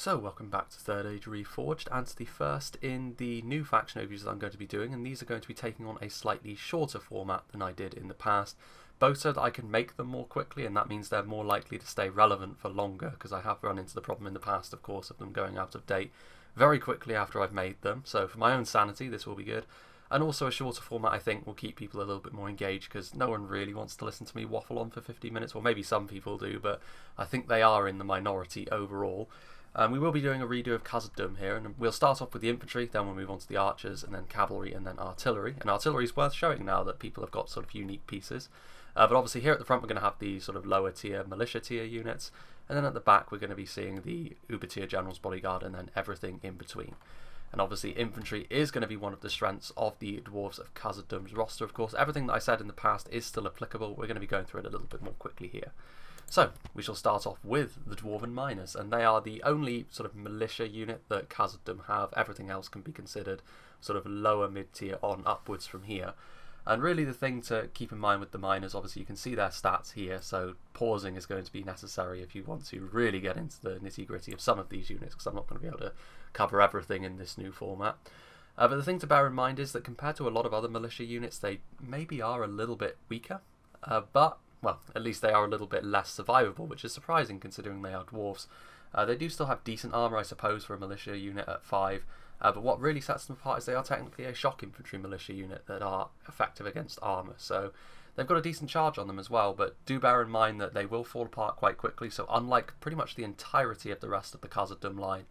So welcome back to Third Age Reforged, and to the first in the new faction overviews that I'm going to be doing, and these are going to be taking on a slightly shorter format than I did in the past, both so that I can make them more quickly, and that means they're more likely to stay relevant for longer, because I have run into the problem in the past, of course, of them going out of date very quickly after I've made them. So for my own sanity, this will be good. And also a shorter format, I think, will keep people a little bit more engaged, because no one really wants to listen to me waffle on for 50 minutes, or maybe some people do, but I think they are in the minority overall. We will be doing a redo of KHAZAD-DUM here, and we'll start off with the infantry, then we'll move on to the archers, and then cavalry, and then artillery. And artillery is worth showing now that people have got sort of unique pieces. But obviously here at the front we're going to have the sort of lower tier militia tier units, and then at the back we're going to be seeing the uber tier general's bodyguard, and then everything in between. And obviously infantry is going to be one of the strengths of the Dwarves of KHAZAD-DUM's roster, of course. Everything that I said in the past is still applicable. We're going to be going through it a little bit more quickly here. So, we shall start off with the Dwarven miners, and they are the only sort of militia unit that KHAZAD-DUM have. Everything else can be considered sort of lower mid-tier on upwards from here. And really the thing to keep in mind with the miners, obviously you can see their stats here, so pausing is going to be necessary if you want to really get into the nitty-gritty of some of these units, because I'm not going to be able to cover everything in this new format. But the thing to bear in mind is that compared to a lot of other militia units, they maybe are a little bit weaker, but well, at least they are a little bit less survivable, which is surprising considering they are dwarves. They do still have decent armour, I suppose, for a militia unit at 5, but what really sets them apart is they are technically a shock infantry militia unit that are effective against armour. So they've got a decent charge on them as well, but do bear in mind that they will fall apart quite quickly, so unlike pretty much the entirety of the rest of the KHAZAD-DUM line,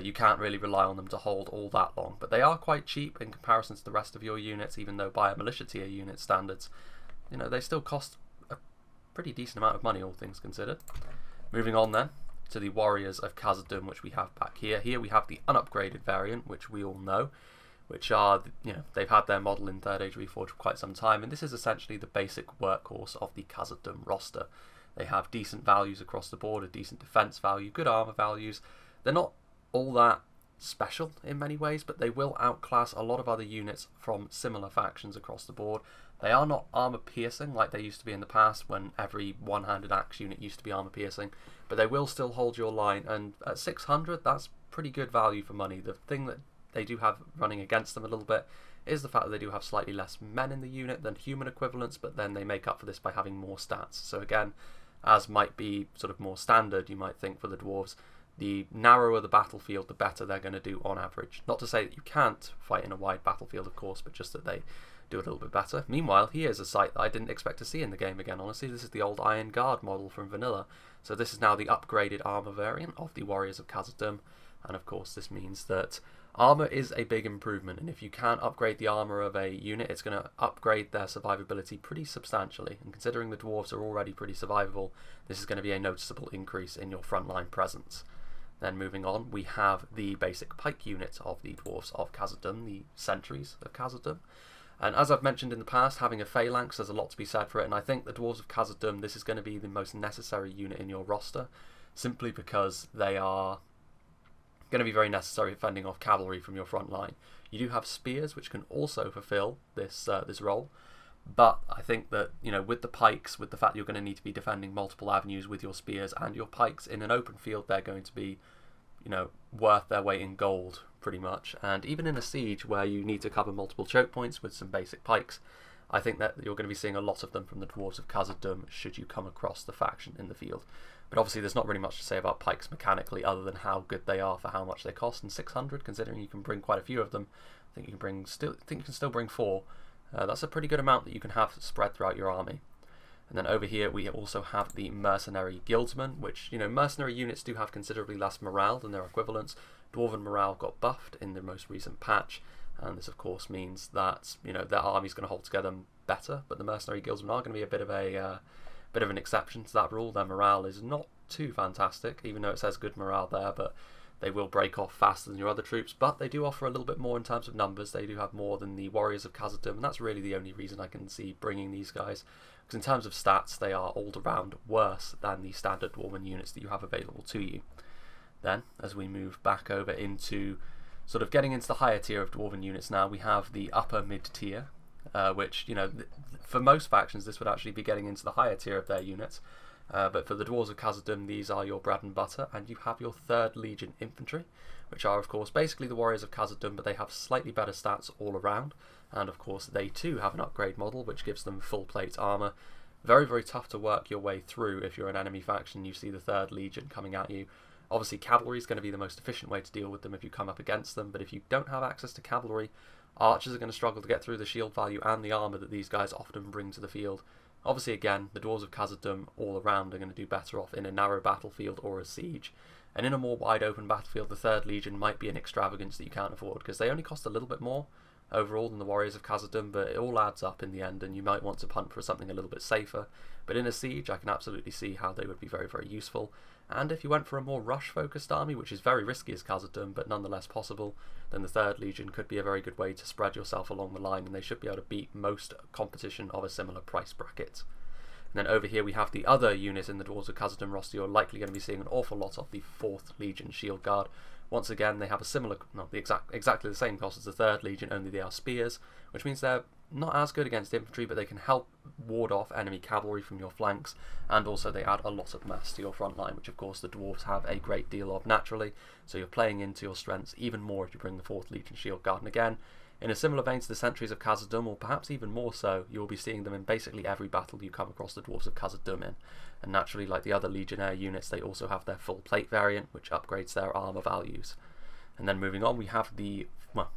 you can't really rely on them to hold all that long. But they are quite cheap in comparison to the rest of your units, even though by a militia tier unit standards, you know, they still cost pretty decent amount of money, all things considered. Moving on then to the warriors of KHAZAD-DUM, which we have back here. Here we have the unupgraded variant, which we all know, which are, you know, they've had their model in Third Age Reforged for quite some time, and this is essentially the basic workhorse of the KHAZAD-DUM roster. They have decent values across the board, a decent defense value, good armor values. They're not all that special in many ways, but they will outclass a lot of other units from similar factions across the board. They are not armor piercing like they used to be in the past, when every one-handed axe unit used to be armor piercing, but they will still hold your line, and at 600 that's pretty good value for money. The thing that they do have running against them a little bit is the fact that they do have slightly less men in the unit than human equivalents, but then they make up for this by having more stats. So again, as might be sort of more standard, you might think for the dwarves, the narrower the battlefield, the better they're going to do on average. Not to say that you can't fight in a wide battlefield, of course, but just that they do a little bit better. Meanwhile, here's a sight that I didn't expect to see in the game again, honestly. This is the old Iron Guard model from Vanilla. So this is now the upgraded armor variant of the Warriors of KHAZAD-DUM, and of course this means that armor is a big improvement, and if you can upgrade the armor of a unit, it's going to upgrade their survivability pretty substantially, and considering the dwarves are already pretty survivable, this is going to be a noticeable increase in your frontline presence. Then moving on, we have the basic pike unit of the Dwarves of KHAZAD-DUM, the Sentries of KHAZAD-DUM. And as I've mentioned in the past, having a phalanx, there's a lot to be said for it, and I think the Dwarves of KHAZAD-DUM, this is going to be the most necessary unit in your roster, simply because they are going to be very necessary for fending off cavalry from your front line. You do have spears, which can also fulfill this this role, but I think that, you know, with the pikes, with the fact you're going to need to be defending multiple avenues with your spears and your pikes in an open field, they're going to be, you know, worth their weight in gold, pretty much. And even in a siege where you need to cover multiple choke points with some basic pikes, I think that you're going to be seeing a lot of them from the Dwarves of KHAZAD-DUM should you come across the faction in the field. But obviously there's not really much to say about pikes mechanically other than how good they are for how much they cost, and 600, considering you can bring quite a few of them. I think you can still bring 4. That's a pretty good amount that you can have spread throughout your army. And then over here we also have the Mercenary Guildsmen, which, you know, mercenary units do have considerably less morale than their equivalents. Dwarven morale got buffed in the most recent patch, and this of course means that, you know, their army's going to hold together better, but the Mercenary Guildsmen are going to be a bit of an exception to that rule. Their morale is not too fantastic, even though it says good morale there, but they will break off faster than your other troops, but they do offer a little bit more in terms of numbers. They do have more than the Warriors of KHAZAD-DUM, and that's really the only reason I can see bringing these guys, because in terms of stats, they are all around worse than the standard Dwarven units that you have available to you. Then, as we move back over into sort of getting into the higher tier of Dwarven units now, we have the upper mid-tier, which, you know, for most factions this would actually be getting into the higher tier of their units. But for the Dwarves of KHAZAD-DUM, these are your bread and butter, and you have your 3rd Legion Infantry, which are of course basically the Warriors of KHAZAD-DUM, but they have slightly better stats all around, and of course they too have an upgrade model which gives them full plate armour. Very, very tough to work your way through if you're an enemy faction and you see the 3rd Legion coming at you. Obviously Cavalry is going to be the most efficient way to deal with them if you come up against them, but if you don't have access to Cavalry, Archers are going to struggle to get through the shield value and the armour that these guys often bring to the field. Obviously again, the Dwarves of KHAZAD-DUM all around are going to do better off in a narrow battlefield or a siege. And in a more wide open battlefield, the 3rd Legion might be an extravagance that you can't afford, because they only cost a little bit more overall than the Warriors of KHAZAD-DUM, but it all adds up in the end, and you might want to punt for something a little bit safer. But in a siege, I can absolutely see how they would be very, very useful. And if you went for a more rush-focused army, which is very risky as KHAZAD-DUM, but nonetheless possible, then the 3rd Legion could be a very good way to spread yourself along the line, and they should be able to beat most competition of a similar price bracket. And then over here we have the other unit in the Dwarves of KHAZAD-DUM roster. You're likely going to be seeing an awful lot of the 4th Legion Shield Guard. Once again, they have a similar, not the exactly the same cost as the 3rd Legion, only they are spears, which means they're not as good against infantry, but they can help ward off enemy cavalry from your flanks, and also they add a lot of mass to your front line, which of course the Dwarves have a great deal of naturally, so you're playing into your strengths even more if you bring the 4th Legion Shield Guard. And again, in a similar vein to the Sentries of KHAZAD-DUM, or perhaps even more so, you'll be seeing them in basically every battle you come across the Dwarves of KHAZAD-DUM in. And naturally, like the other Legionnaire units, they also have their full plate variant, which upgrades their armour values. And then moving on, we have the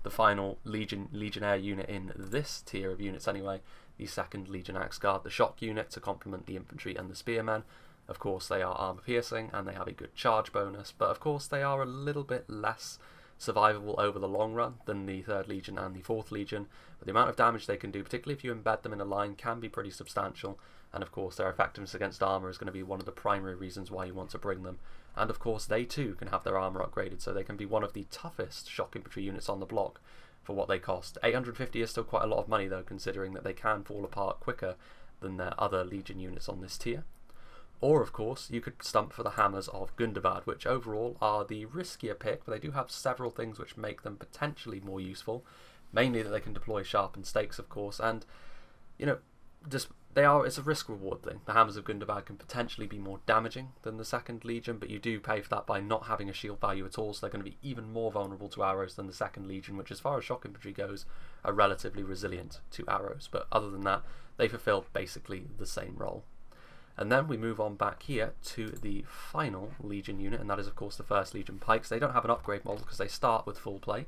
final Legionnaire unit in this tier of units anyway, the 2nd Legion Axe Guard, the shock unit to complement the infantry and the spearmen. Of course, they are armour piercing and they have a good charge bonus, but of course they are a little bit less survivable over the long run than the 3rd Legion and the 4th Legion, but the amount of damage they can do, particularly if you embed them in a line, can be pretty substantial, and of course their effectiveness against armour is going to be one of the primary reasons why you want to bring them. And of course they too can have their armour upgraded, so they can be one of the toughest shock infantry units on the block for what they cost. 850 is still quite a lot of money though, considering that they can fall apart quicker than their other Legion units on this tier. Or, of course, you could stump for the Hammers of Gadabad, which overall are the riskier pick, but they do have several things which make them potentially more useful. Mainly that they can deploy sharpened stakes, of course, and, you know, it's a risk-reward thing. The Hammers of Gadabad can potentially be more damaging than the 2nd Legion, but you do pay for that by not having a shield value at all, so they're going to be even more vulnerable to arrows than the 2nd Legion, which, as far as shock infantry goes, are relatively resilient to arrows. But other than that, they fulfill basically the same role. And then we move on back here to the final Legion unit, and that is of course the 1st Legion Pikes. They don't have an upgrade model because they start with full play,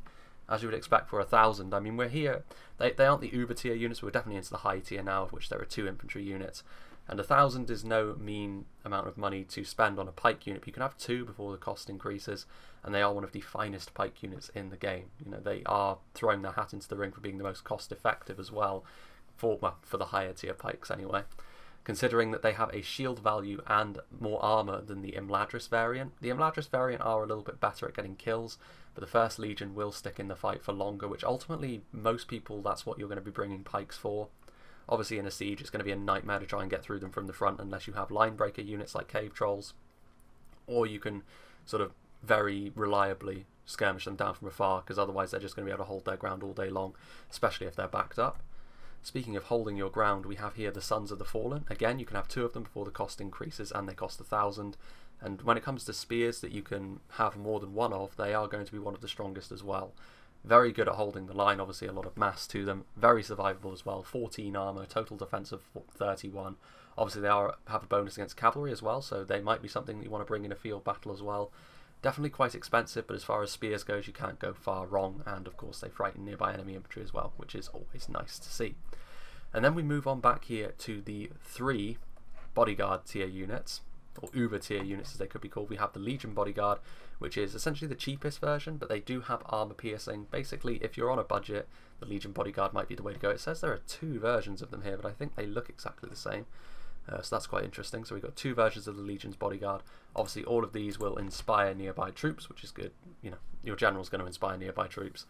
as you would expect for 1,000. I mean, we're here, they aren't the uber tier units, but we're definitely into the high tier now, of which there are 2 infantry units. And 1,000 is no mean amount of money to spend on a pike unit. You can have 2 before the cost increases, and they are one of the finest pike units in the game. You know, they are throwing their hat into the ring for being the most cost effective as well, for the higher tier pikes anyway. Considering that they have a shield value and more armour than the Imladris variant. The Imladris variant are a little bit better at getting kills, but the 1st Legion will stick in the fight for longer, which ultimately, most people, that's what you're going to be bringing pikes for. Obviously in a siege it's going to be a nightmare to try and get through them from the front unless you have line breaker units like cave trolls, or you can sort of very reliably skirmish them down from afar, because otherwise they're just going to be able to hold their ground all day long, especially if they're backed up. Speaking of holding your ground, we have here the Sons of the Fallen. Again, you can have 2 of them before the cost increases, and they cost 1,000. And when it comes to spears that you can have more than 1 of, they are going to be one of the strongest as well. Very good at holding the line, obviously a lot of mass to them. Very survivable as well, 14 armour, total defense of 31. Obviously they have a bonus against cavalry as well, so they might be something that you want to bring in a field battle as well. Definitely quite expensive, but as far as spears goes, you can't go far wrong, and of course they frighten nearby enemy infantry as well, which is always nice to see. And then we move on back here to the 3 Bodyguard tier units, or Uber tier units as they could be called. We have the Legion Bodyguard, which is essentially the cheapest version, but they do have armour piercing. Basically, if you're on a budget, the Legion Bodyguard might be the way to go. It says there are 2 versions of them here, but I think they look exactly the same. So that's quite interesting. So we've got 2 versions of the Legion's Bodyguard. Obviously all of these will inspire nearby troops, which is good. You know, your general's going to inspire nearby troops.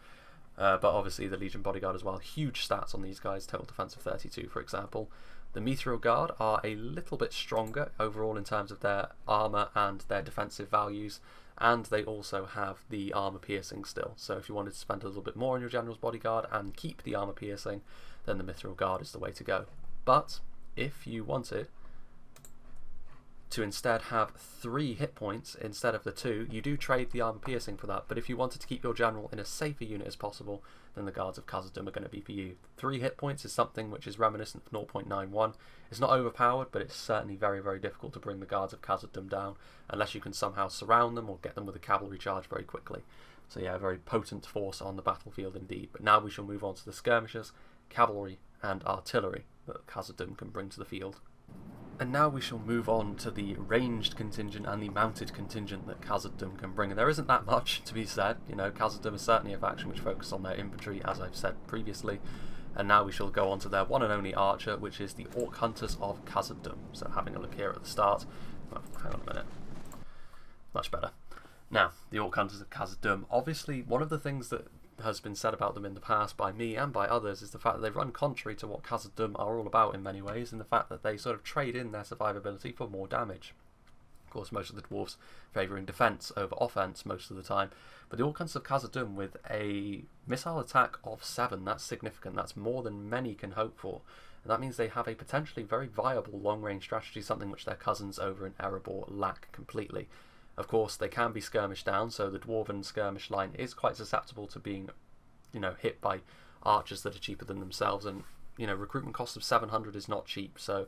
But obviously the Legion Bodyguard as well. Huge stats on these guys, total defense of 32 for example. The Mithril Guard are a little bit stronger overall in terms of their armour and their defensive values, and they also have the armour piercing still. So if you wanted to spend a little bit more on your General's Bodyguard and keep the armour piercing, then the Mithril Guard is the way to go. But if you wanted to instead have 3 hit points instead of the 2. You do trade the armor piercing for that, but if you wanted to keep your general in a safer unit as possible, then the Guards of KHAZAD-DUM are going to be for you. 3 hit points is something which is reminiscent of 0.91. It's not overpowered, but it's certainly very, very difficult to bring the Guards of KHAZAD-DUM down, unless you can somehow surround them or get them with a cavalry charge very quickly. So yeah, a very potent force on the battlefield indeed. But now we shall move on to the skirmishers, cavalry and artillery that KHAZAD-DUM can bring to the field. And now we shall move on to the ranged contingent and the mounted contingent that KHAZAD-DUM can bring. And there isn't that much to be said. You know, KHAZAD-DUM is certainly a faction which focuses on their infantry, as I've said previously. And now we shall go on to their one and only archer, which is the Orc Hunters of KHAZAD-DUM. So having a look here at the start. Oh, hang on a minute. Much better. Now, the Orc Hunters of KHAZAD-DUM. Obviously, one of the things that has been said about them in the past by me and by others is the fact that they run contrary to what KHAZAD-DUM are all about in many ways, and the fact that they sort of trade in their survivability for more damage. Of course, most of the dwarves favouring defence over offence most of the time, but the Orc Hunters of KHAZAD-DUM with a missile attack of 7, that's significant, that's more than many can hope for, and that means they have a potentially very viable long-range strategy, something which their cousins over in Erebor lack completely. Of course, they can be skirmished down, so the Dwarven skirmish line is quite susceptible to being, you know, hit by archers that are cheaper than themselves, and, you know, recruitment cost of 700 is not cheap, so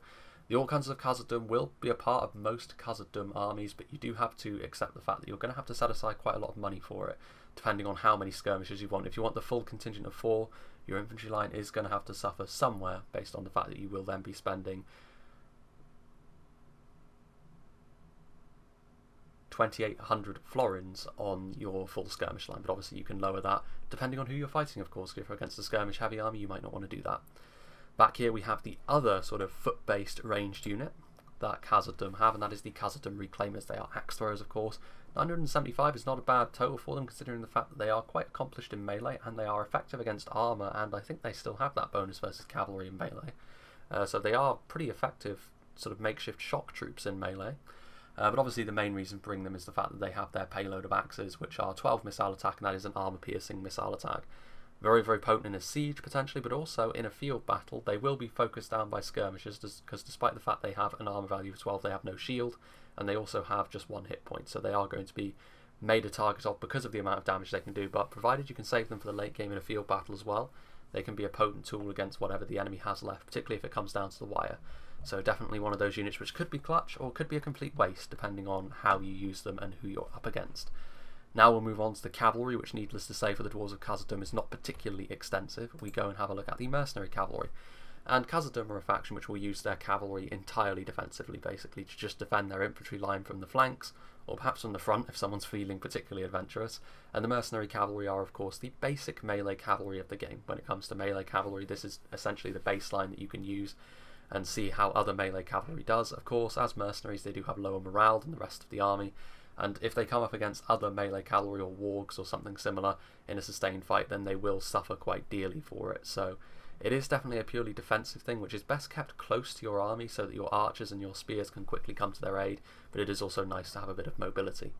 the Orc Hunters of KHAZAD-DUM will be a part of most KHAZAD-DUM armies, but you do have to accept the fact that you're going to have to set aside quite a lot of money for it, depending on how many skirmishers you want. If you want the full contingent of 4, your infantry line is going to have to suffer somewhere, based on the fact that you will then be spending 2,800 florins on your full skirmish line, but obviously you can lower that depending on who you're fighting, of course. If you're against a skirmish heavy army, you might not want to do that. Back here we have the other sort of foot-based ranged unit that KHAZAD-DUM have, and that is the KHAZAD-DUM Reclaimers. They are axe throwers, of course. 975 is not a bad total for them, considering the fact that they are quite accomplished in melee, and they are effective against armour, and I think they still have that bonus versus cavalry in melee. So they are pretty effective sort of makeshift shock troops in melee. But obviously the main reason for bringing them is the fact that they have their payload of axes, which are 12 missile attack, and that is an armor-piercing missile attack. Very, very potent in a siege, potentially, but also in a field battle. They will be focused down by skirmishers, because despite the fact they have an armor value of 12, they have no shield, and they also have just 1 hit point, so they are going to be made a target of because of the amount of damage they can do, but provided you can save them for the late game in a field battle as well, they can be a potent tool against whatever the enemy has left, particularly if it comes down to the wire. So definitely one of those units which could be clutch or could be a complete waste depending on how you use them and who you're up against. Now we'll move on to the cavalry, which needless to say for the Dwarves of KHAZAD-DUM is not particularly extensive. We go and have a look at the Mercenary cavalry. And KHAZAD-DUM are a faction which will use their cavalry entirely defensively, basically to just defend their infantry line from the flanks, or perhaps from the front if someone's feeling particularly adventurous. And the Mercenary cavalry are of course the basic melee cavalry of the game. When it comes to melee cavalry, this is essentially the baseline that you can use and see how other melee cavalry does. Of course, as mercenaries they do have lower morale than the rest of the army, and if they come up against other melee cavalry or wargs or something similar in a sustained fight, then they will suffer quite dearly for it. So it is definitely a purely defensive thing, which is best kept close to your army so that your archers and your spears can quickly come to their aid, but it is also nice to have a bit of mobility.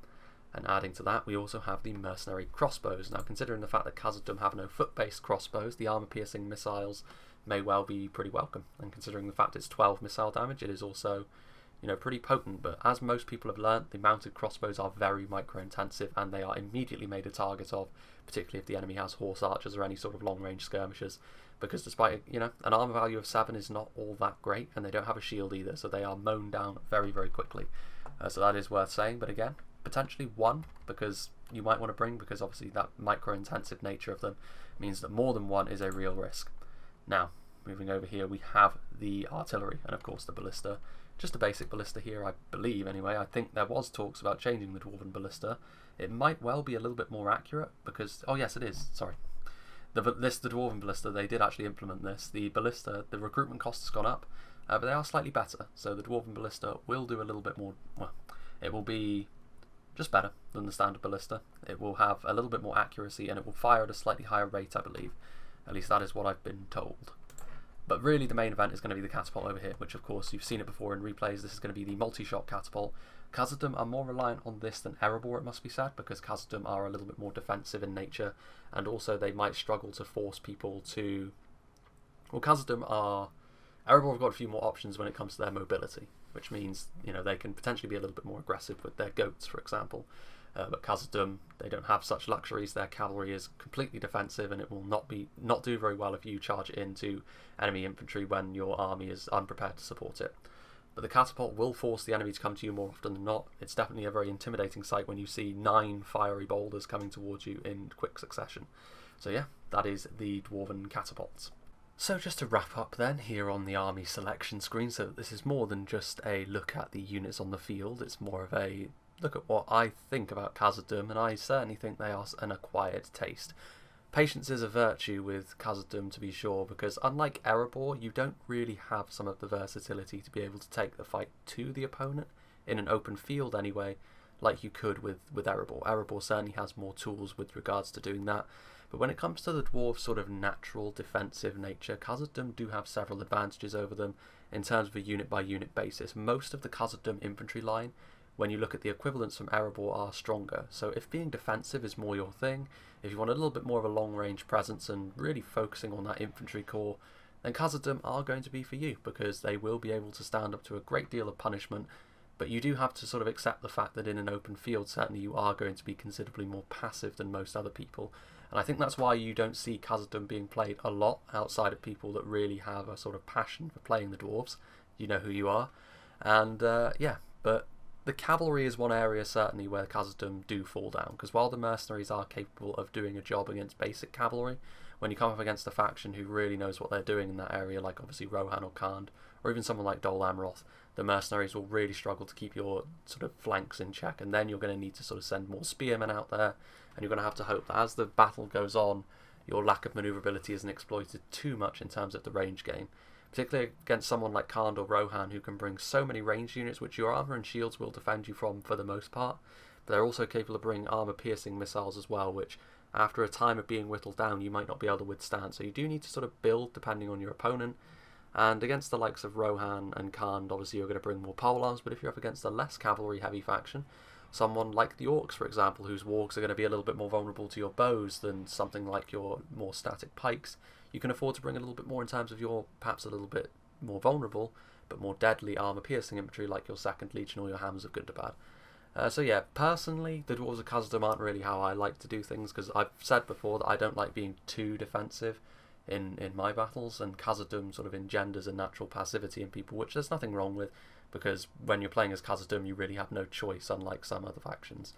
And adding to that, we also have the mercenary crossbows. Now, considering the fact that KHAZAD-DUM have no foot-based crossbows, the armor-piercing missiles may well be pretty welcome. And considering the fact it's 12 missile damage, it is also, you know, pretty potent. But as most people have learnt, the mounted crossbows are very micro-intensive, and they are immediately made a target of, particularly if the enemy has horse archers or any sort of long-range skirmishers. Because despite, you know, an armor value of 7 is not all that great, and they don't have a shield either, so they are mown down very, very quickly. So that is worth saying, but again, potentially 1, because you might want to bring, because obviously that micro-intensive nature of them means that more than 1 is a real risk. Now, moving over here, we have the artillery, and of course the ballista. Just a basic ballista here, I believe, anyway. I think there was talks about changing the Dwarven ballista. It might well be a little bit more accurate, because, oh yes it is, sorry. The Dwarven ballista, they did actually implement this. The ballista, the recruitment cost has gone up, but they are slightly better. So the Dwarven ballista will do a little bit more, well, it will be just better than the standard ballista. It will have a little bit more accuracy, and it will fire at a slightly higher rate, I believe. At least that is what I've been told. But really the main event is going to be the catapult over here, which of course you've seen it before in replays. This is going to be the multi-shot catapult. KHAZAD-DUM are more reliant on this than Erebor, it must be said, because KHAZAD-DUM are a little bit more defensive in nature, and also they might struggle to force people to... Well, KHAZAD-DUM are... Erebor have got a few more options when it comes to their mobility. which means, you know, they can potentially be a little bit more aggressive with their goats, for example. But KHAZAD-DUM, they don't have such luxuries. Their cavalry is completely defensive, and it will not do very well if you charge it into enemy infantry when your army is unprepared to support it. But the catapult will force the enemy to come to you more often than not. It's definitely a very intimidating sight when you see 9 fiery boulders coming towards you in quick succession. So yeah, that is the Dwarven catapults. So just to wrap up then, here on the army selection screen, so this is more than just a look at the units on the field, it's more of a look at what I think about KHAZAD-DUM, and I certainly think they are an acquired taste. Patience is a virtue with KHAZAD-DUM, to be sure, because unlike Erebor, you don't really have some of the versatility to be able to take the fight to the opponent, in an open field anyway, like you could with Erebor. Erebor certainly has more tools with regards to doing that, but when it comes to the dwarves' sort of natural defensive nature, KHAZAD-DUM do have several advantages over them in terms of a unit-by-unit basis. Most of the KHAZAD-DUM infantry line, when you look at the equivalents from Erebor, are stronger. So if being defensive is more your thing, if you want a little bit more of a long-range presence and really focusing on that infantry core, then KHAZAD-DUM are going to be for you, because they will be able to stand up to a great deal of punishment. But you do have to sort of accept the fact that in an open field, certainly you are going to be considerably more passive than most other people. And I think that's why you don't see KHAZAD-DUM being played a lot outside of people that really have a sort of passion for playing the dwarves. You know who you are. And yeah, but the cavalry is one area certainly where KHAZAD-DUM do fall down, because while the mercenaries are capable of doing a job against basic cavalry, when you come up against a faction who really knows what they're doing in that area, like obviously Rohan or Khand, or even someone like Dol Amroth, the mercenaries will really struggle to keep your sort of flanks in check, and then you're going to need to sort of send more spearmen out there, and you're going to have to hope that as the battle goes on, your lack of manoeuvrability isn't exploited too much in terms of the range game. Particularly against someone like Khand or Rohan, who can bring so many ranged units, which your armour and shields will defend you from for the most part, but they're also capable of bringing armour-piercing missiles as well, which after a time of being whittled down you might not be able to withstand. So you do need to sort of build depending on your opponent, and against the likes of Rohan and Khand, obviously you're going to bring more polearms, but if you're up against a less cavalry-heavy faction, someone like the Orcs, for example, whose wargs are going to be a little bit more vulnerable to your bows than something like your more static pikes, you can afford to bring a little bit more in terms of your perhaps a little bit more vulnerable but more deadly armour-piercing infantry like your 2nd Legion or your Hammers of Gadabad. So yeah, personally, the Dwarves of KHAZAD-DUM aren't really how I like to do things, because I've said before that I don't like being too defensive in my battles, and KHAZAD-DUM sort of engenders a natural passivity in people, which there's nothing wrong with, because when you're playing as KHAZAD-DUM you really have no choice, unlike some other factions.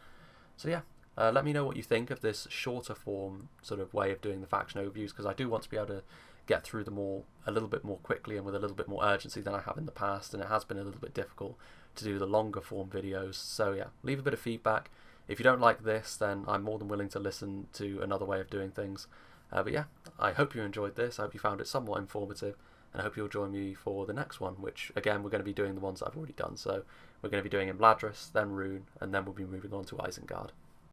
So yeah, let me know what you think of this shorter form sort of way of doing the faction overviews, because I do want to be able to get through them all a little bit more quickly and with a little bit more urgency than I have in the past, and it has been a little bit difficult to do the longer form videos. So yeah, leave a bit of feedback. If you don't like this, then I'm more than willing to listen to another way of doing things. But yeah, I hope you enjoyed this. I hope you found it somewhat informative, and I hope you'll join me for the next one, which again we're going to be doing the ones that I've already done. So we're going to be doing Imladris, then Rune, and then we'll be moving on to Isengard.